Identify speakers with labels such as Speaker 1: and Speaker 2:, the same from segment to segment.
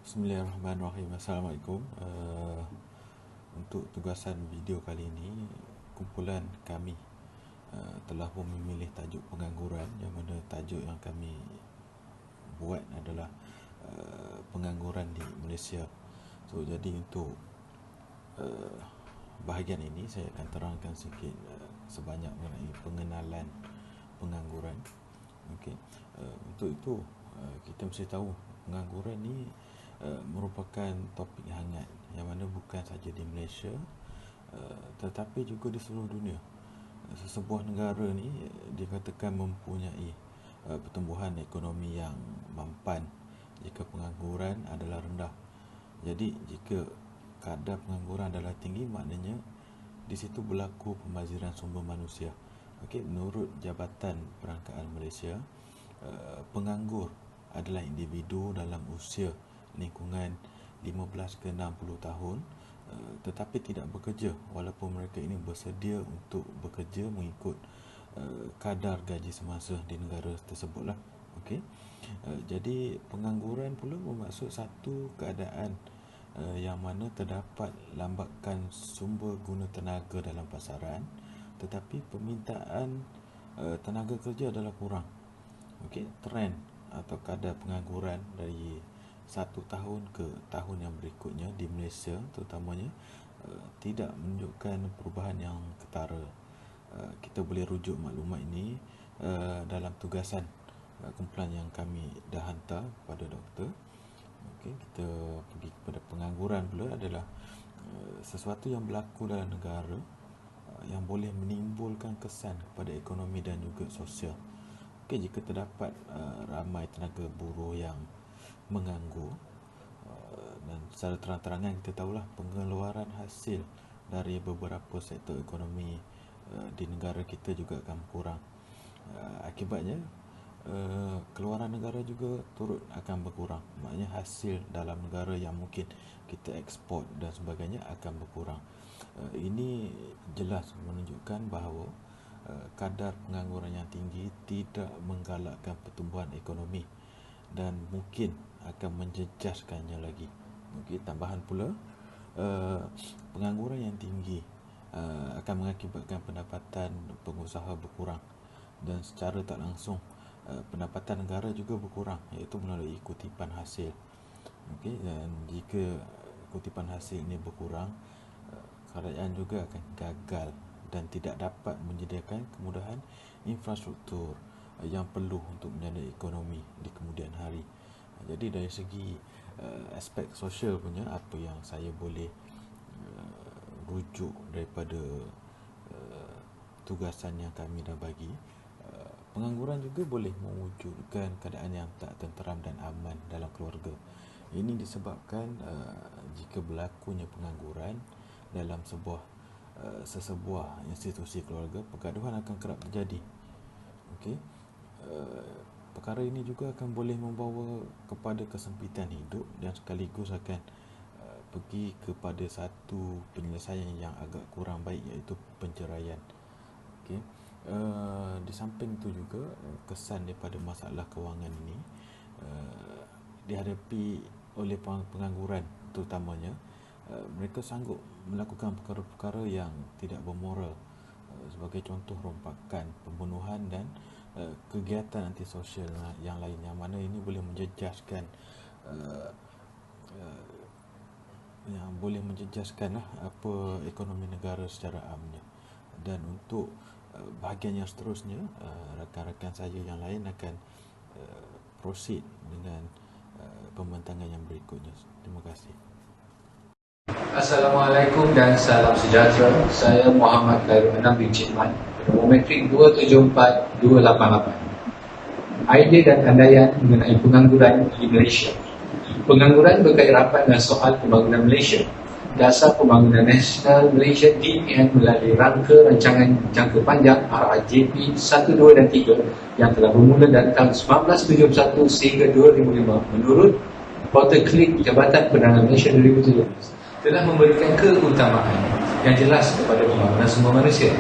Speaker 1: Bismillahirrahmanirrahim. Assalamualaikum. Untuk tugasan video kali ini, kumpulan kami telah pun memilih tajuk pengangguran, yang mana tajuk yang kami buat adalah pengangguran di Malaysia. So, jadi untuk bahagian ini saya akan terangkan sikit sebanyak mengenai pengenalan pengangguran. Okey. Untuk itu kita mesti tahu pengangguran ni merupakan topik hangat yang mana bukan saja di Malaysia tetapi juga di seluruh dunia. Sesebuah negara ni dikatakan mempunyai pertumbuhan ekonomi yang mampan jika pengangguran adalah rendah. Jadi jika kadar pengangguran adalah tinggi, maknanya di situ berlaku pembaziran sumber manusia. Okey, menurut Jabatan Perangkaan Malaysia, penganggur adalah individu dalam usia lingkungan 15 ke 60 tahun tetapi tidak bekerja, walaupun mereka ini bersedia untuk bekerja mengikut kadar gaji semasa di negara tersebutlah. Okey. Jadi pengangguran pula bermaksud satu keadaan yang mana terdapat lambakan sumber guna tenaga dalam pasaran tetapi permintaan tenaga kerja adalah kurang. Okey, trend atau kadar pengangguran dari satu tahun ke tahun yang berikutnya di Malaysia terutamanya tidak menunjukkan perubahan yang ketara. Kita boleh rujuk maklumat ini dalam tugasan kumpulan yang kami dah hantar kepada doktor. Okey, kita pergi kepada pengangguran pula adalah sesuatu yang berlaku dalam negara yang boleh menimbulkan kesan kepada ekonomi dan juga sosial. Okey, jika terdapat ramai tenaga buruh yang menganggur dan secara terang-terangan kita tahulah pengeluaran hasil dari beberapa sektor ekonomi di negara kita juga akan berkurang. Akibatnya keluaran negara juga turut akan berkurang. Maknanya hasil dalam negara yang mungkin kita ekspor dan sebagainya akan berkurang. Ini jelas menunjukkan bahawa kadar pengangguran yang tinggi tidak menggalakkan pertumbuhan ekonomi dan mungkin akan menjejaskannya lagi. Okey, tambahan pula pengangguran yang tinggi akan mengakibatkan pendapatan pengusaha berkurang dan secara tak langsung pendapatan negara juga berkurang, iaitu melalui kutipan hasil. Okey, dan jika kutipan hasil ini berkurang, kerajaan juga akan gagal dan tidak dapat menyediakan kemudahan infrastruktur yang perlu untuk menjana ekonomi di kemudian hari. Jadi dari segi aspek sosial punya, apa yang saya boleh rujuk daripada tugasan yang kami dah bagi, pengangguran juga boleh mewujudkan keadaan yang tak tenteram dan aman dalam keluarga. Ini disebabkan jika berlakunya pengangguran dalam sesebuah institusi keluarga, pergaduhan akan kerap terjadi. Okey. Perkara ini juga akan boleh membawa kepada kesempitan hidup dan sekaligus akan pergi kepada satu penyelesaian yang agak kurang baik, iaitu penceraian. Okey. Di samping itu juga kesan daripada masalah kewangan ini dihadapi oleh pengangguran terutamanya, mereka sanggup melakukan perkara-perkara yang tidak bermoral, sebagai contoh rompakan, pembunuhan dan kegiatan antisosial yang lain, yang mana ini boleh menjejaskan apa ekonomi negara secara amnya. Dan untuk bahagian yang seterusnya, rakan-rakan saya yang lain akan proceed dengan pembentangan yang berikutnya. Terima kasih.
Speaker 2: Assalamualaikum dan salam sejahtera. Saya Muhammad Khairul Anam bin Cikman, nombor metrik 274288. Idea dan andaian mengenai pengangguran di Malaysia. Pengangguran berkait rapat dengan soal pembangunan Malaysia. Dasar Pembangunan Nasional Malaysia DPN melalui rangka rancangan jangka panjang RRJP 1, 2 dan 3 yang telah bermula dari tahun 1971 sehingga 2005 menurut portal klik Jabatan Penerangan Malaysia 2017 telah memberikan keutamaan yang jelas kepada pembangunan sumber manusia.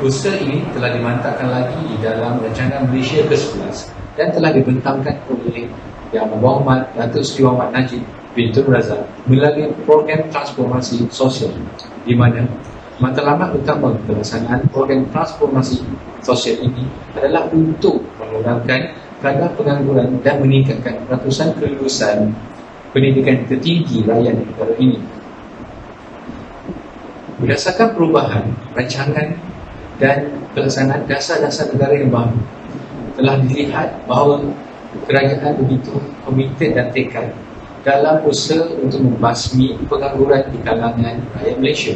Speaker 2: Usaha ini telah dimantapkan lagi di dalam rancangan Malaysia ke-11 dan telah dibentangkan oleh Yang Muhammad Datuk Seri Muhammad Najib bin Tun Razak melalui program transformasi sosial, di mana matlamat utama pelaksanaan program transformasi sosial ini adalah untuk mengurangkan kadar pengangguran dan meningkatkan ratusan kelulusan pendidikan tertinggi rakyat negara ini. Berdasarkan perubahan rancangan dan pelaksanaan dasar-dasar negara yang baru, telah dilihat bahawa kerajaan begitu komited dan tekad dalam usaha untuk membasmi pengangguran di kalangan rakyat Malaysia.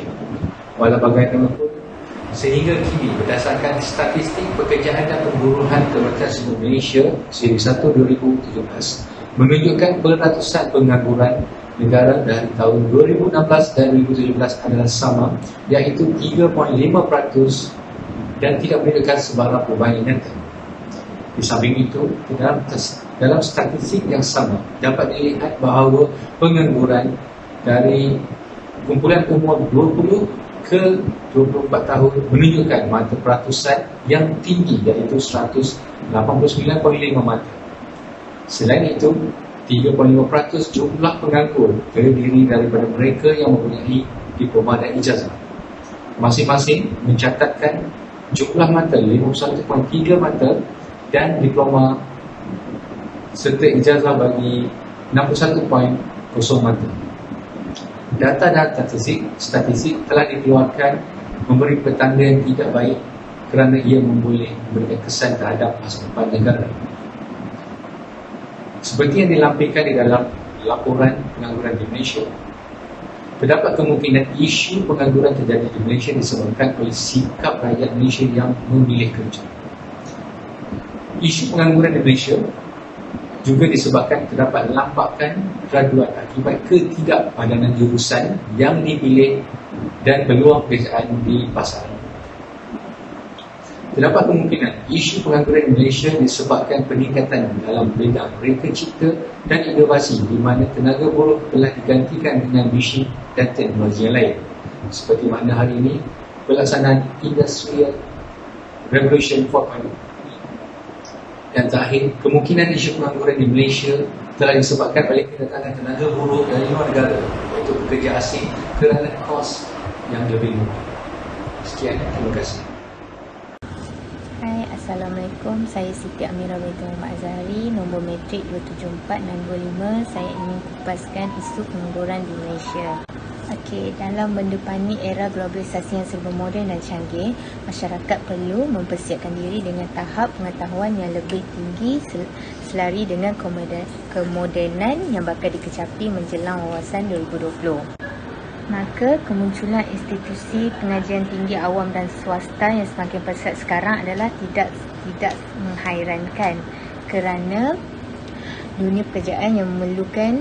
Speaker 2: Walau bagaimanapun, sehingga kini berdasarkan statistik pekerjaan dan pemburuan Kementerian Sumber Malaysia Seri 1 2017 menunjukkan peratusan pengangguran negara dari tahun 2016 dan 2017 adalah sama, iaitu 3.5% dan tidak menunjukkan sebarang perubahan yang nyata. Di samping itu, dalam statistik yang sama dapat dilihat bahawa pengangguran dari kumpulan umur 20 ke 24 tahun menunjukkan mata peratusan yang tinggi, iaitu 189.5 mata. Selain itu, 3.5% jumlah penganggur terdiri daripada mereka yang mempunyai diploma dan ijazah. Masing-masing mencatatkan jumlah mata 51.3 mata dan diploma serta ijazah bagi 61.0 mata. Data-data statistik telah dikeluarkan memberi petanda yang tidak baik kerana ia boleh memberikan kesan terhadap masa depan negara. Seperti yang dilampirkan di dalam laporan pengangguran di Malaysia, terdapat kemungkinan isu pengangguran terjadi di Malaysia disebabkan oleh sikap rakyat Malaysia yang memilih kerja. Isu pengangguran di Malaysia juga disebabkan terdapat lampakan graduat akibat ketidakpadanan jurusan yang dipilih dan peluang pekerjaan di pasaran. Terdapat kemungkinan isu pengangguran di Malaysia disebabkan peningkatan dalam bidang reka cipta dan inovasi, di mana tenaga buruh telah digantikan dengan mesin dan teknologi yang lain. Seperti mana hari ini pelaksanaan Industrial Revolution 4.0. Dan terakhir, kemungkinan isu pengangguran di Malaysia telah disebabkan oleh kedatangan tenaga buruh dari luar negara, iaitu pekerja asing, kerana kos yang lebih murah. Sekian, terima kasih.
Speaker 3: Hai, Assalamualaikum. Saya Siti Amirah binti Muhammad Azhari, nombor matrik 274625. Saya ingin kupaskan isu pengangguran di Malaysia. Okey, dalam mendepani era globalisasi yang serba moden dan canggih, masyarakat perlu mempersiapkan diri dengan tahap pengetahuan yang lebih tinggi selari dengan kemodenan yang bakal dikecapi menjelang wawasan 2020. Maka kemunculan institusi pengajian tinggi awam dan swasta yang semakin pesat sekarang adalah tidak menghairankan, kerana dunia pekerjaan yang memerlukan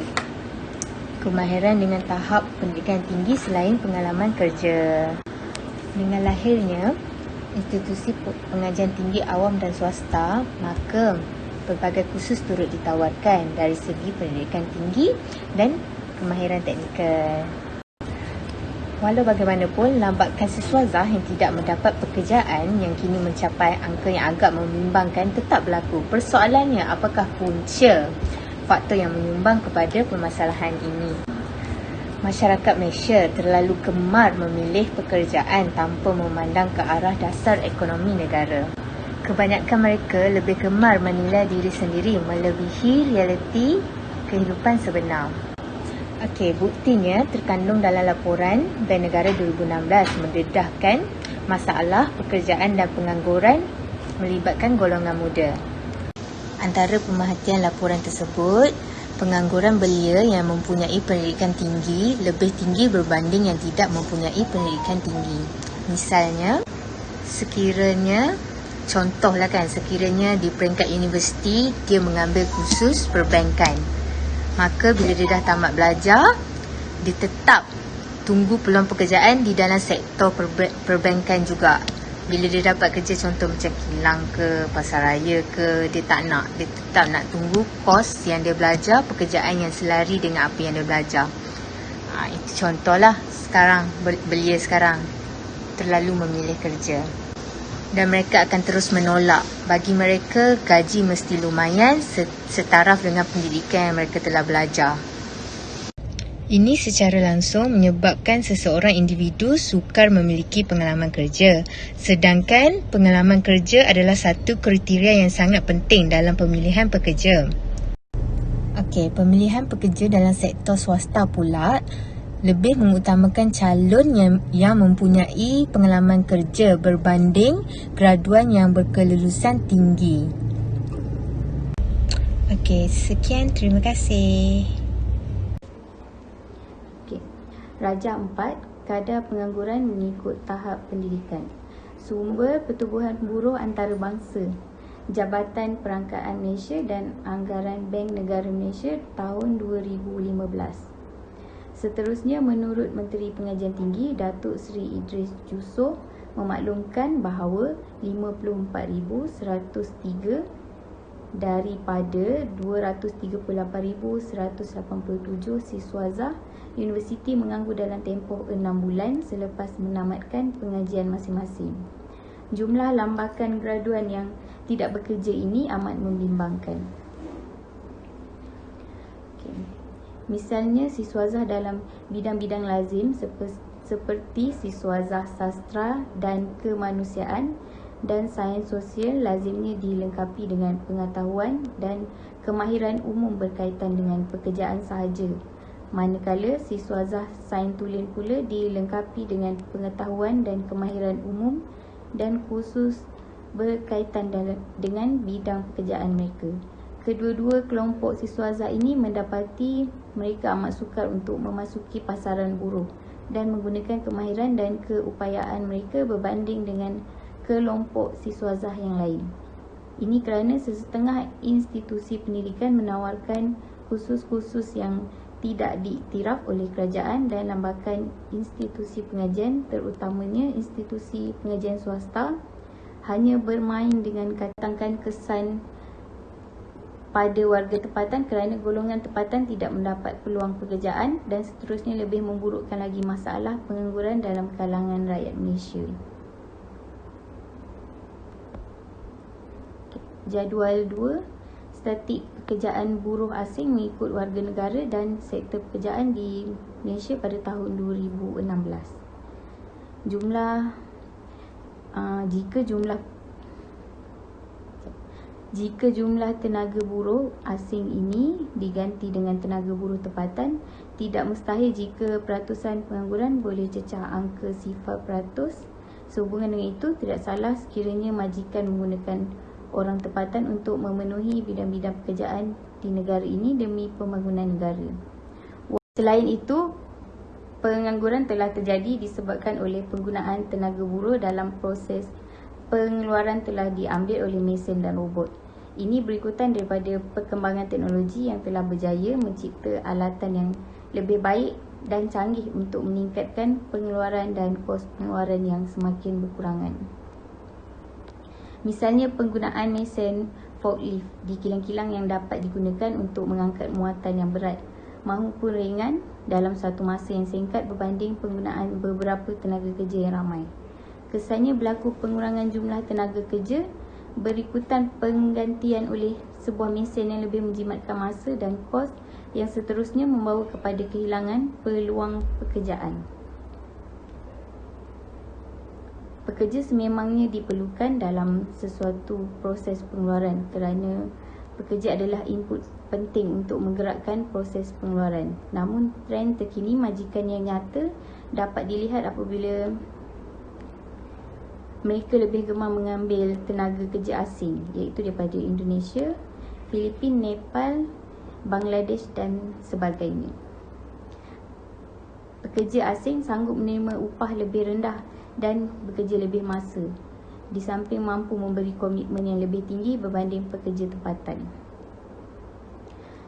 Speaker 3: kemahiran dengan tahap pendidikan tinggi selain pengalaman kerja. Dengan lahirnya institusi pengajian tinggi awam dan swasta, maka pelbagai kursus turut ditawarkan dari segi pendidikan tinggi dan kemahiran teknikal. Walau bagaimanapun, lambatkan siswa Zah yang tidak mendapat pekerjaan yang kini mencapai angka yang agak membimbangkan tetap berlaku. Persoalannya, apakah punca faktor yang menyumbang kepada permasalahan ini? Masyarakat Malaysia terlalu gemar memilih pekerjaan tanpa memandang ke arah dasar ekonomi negara. Kebanyakan mereka lebih gemar menilai diri sendiri melebihi realiti kehidupan sebenar. Okey, buktinya terkandung dalam laporan Bank Negara 2016 mendedahkan masalah pekerjaan dan pengangguran melibatkan golongan muda. Antara pemerhatian laporan tersebut, pengangguran belia yang mempunyai pendidikan tinggi lebih tinggi berbanding yang tidak mempunyai pendidikan tinggi. Misalnya, sekiranya di peringkat universiti dia mengambil kursus perbankan, maka bila dia dah tamat belajar, dia tetap tunggu peluang pekerjaan di dalam sektor perbankan juga. Bila dia dapat kerja contoh macam kilang ke pasaraya ke, dia tetap nak tunggu kos yang dia belajar, pekerjaan yang selari dengan apa yang dia belajar. Itu contohlah sekarang, belia sekarang terlalu memilih kerja. dan mereka akan terus menolak. Bagi mereka, gaji mesti lumayan setaraf dengan pendidikan yang mereka telah belajar. Ini secara langsung menyebabkan seseorang individu sukar memiliki pengalaman kerja. Sedangkan pengalaman kerja adalah satu kriteria yang sangat penting dalam pemilihan pekerja. Pemilihan pekerja dalam sektor swasta pula lebih mengutamakan calon yang mempunyai pengalaman kerja berbanding graduan yang berkelulusan tinggi. Sekian, terima kasih. Raja 4, kadar pengangguran mengikut tahap pendidikan. Sumber pertubuhan buruh antarabangsa, Jabatan Perangkaan Malaysia dan Anggaran Bank Negara Malaysia tahun 2015. Seterusnya, menurut Menteri Pengajian Tinggi Datuk Seri Idris Jusoh memaklumkan bahawa 54,103 daripada 238,187 siswazah universiti menganggur dalam tempoh 6 bulan selepas menamatkan pengajian masing-masing. Jumlah lambakan graduan yang tidak bekerja ini amat membimbangkan. Misalnya, siswazah dalam bidang-bidang lazim seperti siswazah sastra dan kemanusiaan dan sains sosial lazimnya dilengkapi dengan pengetahuan dan kemahiran umum berkaitan dengan pekerjaan sahaja. Manakala siswazah sains tulen pula dilengkapi dengan pengetahuan dan kemahiran umum dan khusus berkaitan dengan bidang pekerjaan mereka. Kedua-dua kelompok siswazah ini mendapati mereka amat sukar untuk memasuki pasaran buruh dan menggunakan kemahiran dan keupayaan mereka berbanding dengan kelompok siswazah yang lain. Ini kerana sesetengah institusi pendidikan menawarkan kursus-kursus yang tidak diiktiraf oleh kerajaan dan lambakan institusi pengajian, terutamanya institusi pengajian swasta, hanya bermain dengan katakan kesan pada warga tempatan kerana golongan tempatan tidak mendapat peluang pekerjaan dan seterusnya lebih memburukkan lagi masalah pengangguran dalam kalangan rakyat Malaysia. Jadual 2, statik pekerjaan buruh asing mengikut warga negara dan sektor pekerjaan di Malaysia pada tahun 2016. Jika jumlah tenaga buruh asing ini diganti dengan tenaga buruh tempatan, tidak mustahil jika peratusan pengangguran boleh cecah angka 0%. Sehubungan dengan itu, tidak salah sekiranya majikan menggunakan orang tempatan untuk memenuhi bidang-bidang pekerjaan di negara ini demi pembangunan negara. Selain itu, pengangguran telah terjadi disebabkan oleh penggunaan tenaga buruh dalam proses pengeluaran telah diambil oleh mesin dan robot. Ini berikutan daripada perkembangan teknologi yang telah berjaya mencipta alatan yang lebih baik dan canggih untuk meningkatkan pengeluaran dan kos pengeluaran yang semakin berkurangan. Misalnya, penggunaan mesin forklift di kilang-kilang yang dapat digunakan untuk mengangkat muatan yang berat maupun ringan dalam satu masa yang singkat berbanding penggunaan beberapa tenaga kerja yang ramai. Kesannya berlaku pengurangan jumlah tenaga kerja berikutan penggantian oleh sebuah mesin yang lebih menjimatkan masa dan kos yang seterusnya membawa kepada kehilangan peluang pekerjaan. Pekerja sememangnya diperlukan dalam sesuatu proses pengeluaran kerana pekerja adalah input penting untuk menggerakkan proses pengeluaran. Namun, trend terkini majikan yang nyata dapat dilihat apabila mereka lebih gemar mengambil tenaga kerja asing, iaitu daripada Indonesia, Filipina, Nepal, Bangladesh dan sebagainya. Pekerja asing sanggup menerima upah lebih rendah dan bekerja lebih masa, di samping mampu memberi komitmen yang lebih tinggi berbanding pekerja tempatan.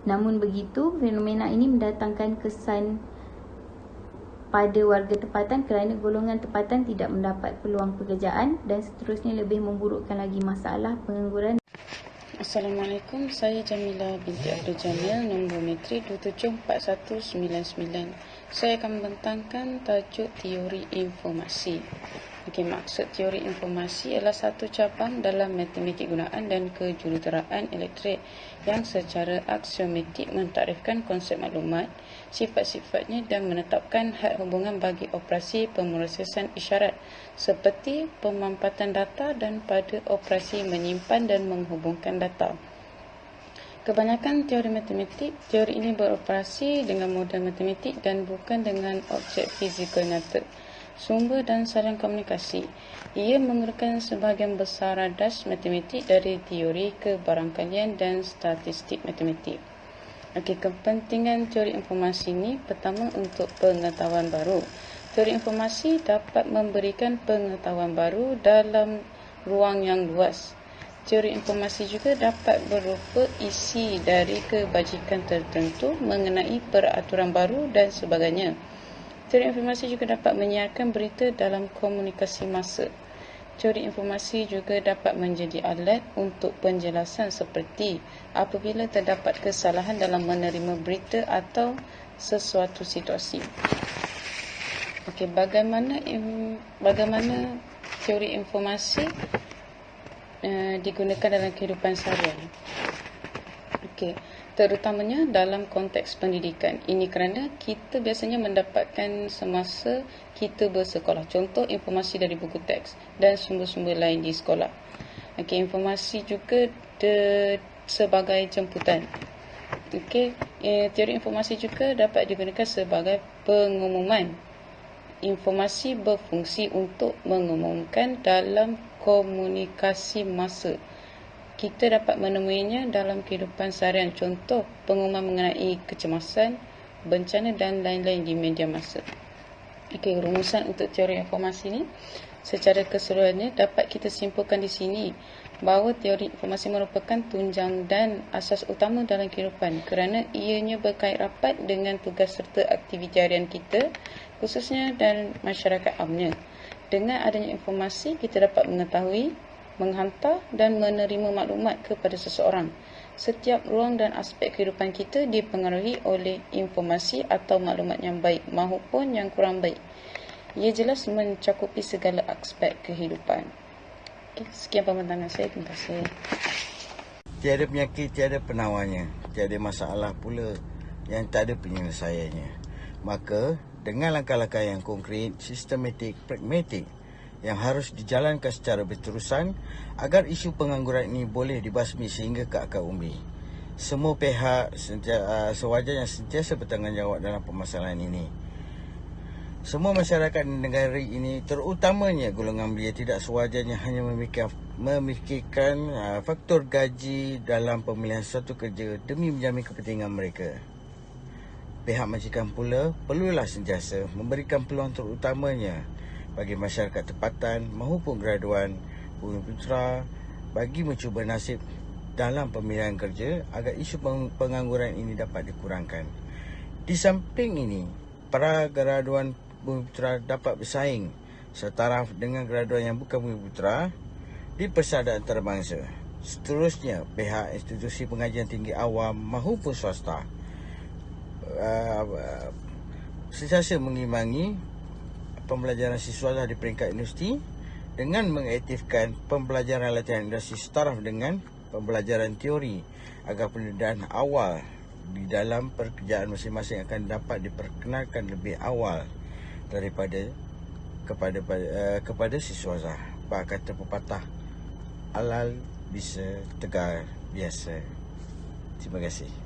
Speaker 3: Namun begitu, fenomena ini mendatangkan kesan pada warga tempatan kerana golongan tempatan tidak mendapat peluang pekerjaan dan seterusnya lebih memburukkan lagi masalah pengangguran.
Speaker 4: Assalamualaikum, saya Jamila binti Abdul Jamil, nombor metrik 274199. Saya akan membentangkan tajuk teori informasi. Di Okey, maksud teori informasi ialah satu cabang dalam matematik gunaan dan kejuruteraan elektrik yang secara aksiomatik mentakdirkan konsep maklumat, sifat-sifatnya dan menetapkan had hubungan bagi operasi pemrosesan isyarat seperti pemampatan data dan pada operasi menyimpan dan menghubungkan data. Kebanyakan teori matematik, teori ini beroperasi dengan model matematik dan bukan dengan objek fizikal nyata, sumber dan saluran komunikasi. Ia memerlukan sebahagian besar radas matematik dari teori kebarangkalian dan statistik matematik. Okey, kepentingan teori informasi ini pertama untuk pengetahuan baru. Teori informasi dapat memberikan pengetahuan baru dalam ruang yang luas. Teori informasi juga dapat berupa isi dari kebajikan tertentu mengenai peraturan baru dan sebagainya. Teori informasi juga dapat menyiarkan berita dalam komunikasi massa. Teori informasi juga dapat menjadi alat untuk penjelasan seperti apabila terdapat kesalahan dalam menerima berita atau sesuatu situasi. Okey, bagaimana teori informasi digunakan dalam kehidupan seharian? Okey, terutamanya dalam konteks pendidikan. Ini kerana kita biasanya mendapatkan semasa kita bersekolah. Contoh, informasi dari buku teks dan sumber-sumber lain di sekolah. Okey, informasi juga sebagai jemputan. Okey, teori informasi juga dapat digunakan sebagai pengumuman. Informasi berfungsi untuk mengumumkan dalam komunikasi massa. Kita dapat menemuinya dalam kehidupan seharian. Contoh, pengumuman mengenai kecemasan, bencana dan lain-lain di media massa. Okey, rumusan untuk teori informasi ini secara keseluruhannya dapat kita simpulkan di sini bahawa teori informasi merupakan tunjang dan asas utama dalam kehidupan kerana ianya berkait rapat dengan tugas serta aktiviti harian kita, khususnya dan masyarakat amnya. Dengan adanya informasi, kita dapat mengetahui, menghantar dan menerima maklumat kepada seseorang. Setiap ruang dan aspek kehidupan kita dipengaruhi oleh informasi atau maklumat yang baik maupun yang kurang baik. Ia jelas mencakupi segala aspek kehidupan. Okay, sekian pembentangan saya. Terima kasih.
Speaker 5: Tiada penyakit, tiada penawarnya. Tiada masalah pula yang tak ada penyelesaiannya. Maka, dengan langkah-langkah yang konkret, sistematik, pragmatik yang harus dijalankan secara berterusan agar isu pengangguran ini boleh dibasmi sehingga ke akar umbi. Semua pihak sewajarnya sentiasa bertanggungjawab dalam permasalahan ini. Semua masyarakat negara ini, terutamanya golongan belia, tidak sewajarnya hanya memikirkan faktor gaji dalam pemilihan suatu kerja demi menjamin kepentingan mereka. Pihak majikan pula perlulah sentiasa memberikan peluang terutamanya bagi masyarakat tempatan maupun graduan Bumiputera bagi mencuba nasib dalam pemilihan kerja agar isu pengangguran ini dapat dikurangkan. Di samping ini, para graduan Bumiputera dapat bersaing setaraf dengan graduan yang bukan Bumiputera di persada antarabangsa. Seterusnya, pihak institusi pengajian tinggi awam maupun swasta sentiasa mengimbangi pembelajaran siswa di peringkat universiti dengan mengaktifkan pembelajaran latihan industri setaraf dengan pembelajaran teori agar pendidikan awal di dalam pekerjaan masing-masing akan dapat diperkenalkan lebih awal daripada kepada siswa. Pak kata pepatah, alal bisa tegar biasa. Terima kasih.